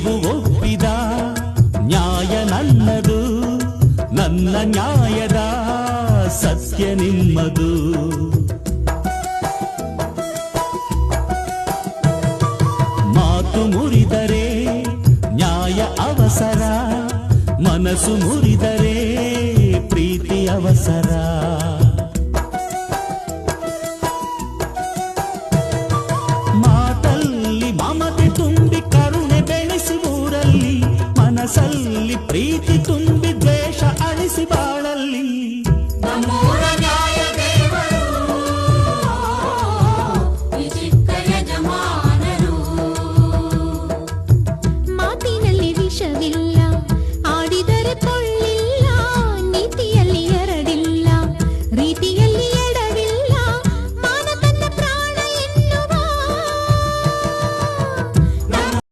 ನೀವು ಒಪ್ಪಿದ ನ್ಯಾಯ ನನ್ನದು, ನನ್ನ ನ್ಯಾಯದ ಸತ್ಯ ನಿಮ್ಮದು. ಮಾತು ಮುರಿದರೆ ನ್ಯಾಯ ಅವಸರ, ಮನಸ್ಸು ಮುರಿದರೆ ಪ್ರೀತಿ ಅವಸರ. ಮಾತಲ್ಲಿ ಮಮತೆ ತುಂಬಿ ಕರುಣೆ ಬೆಳೆಸಿ ಊರಲ್ಲಿ, ಮನಸ್ಸಲ್ಲಿ ಪ್ರೀತಿ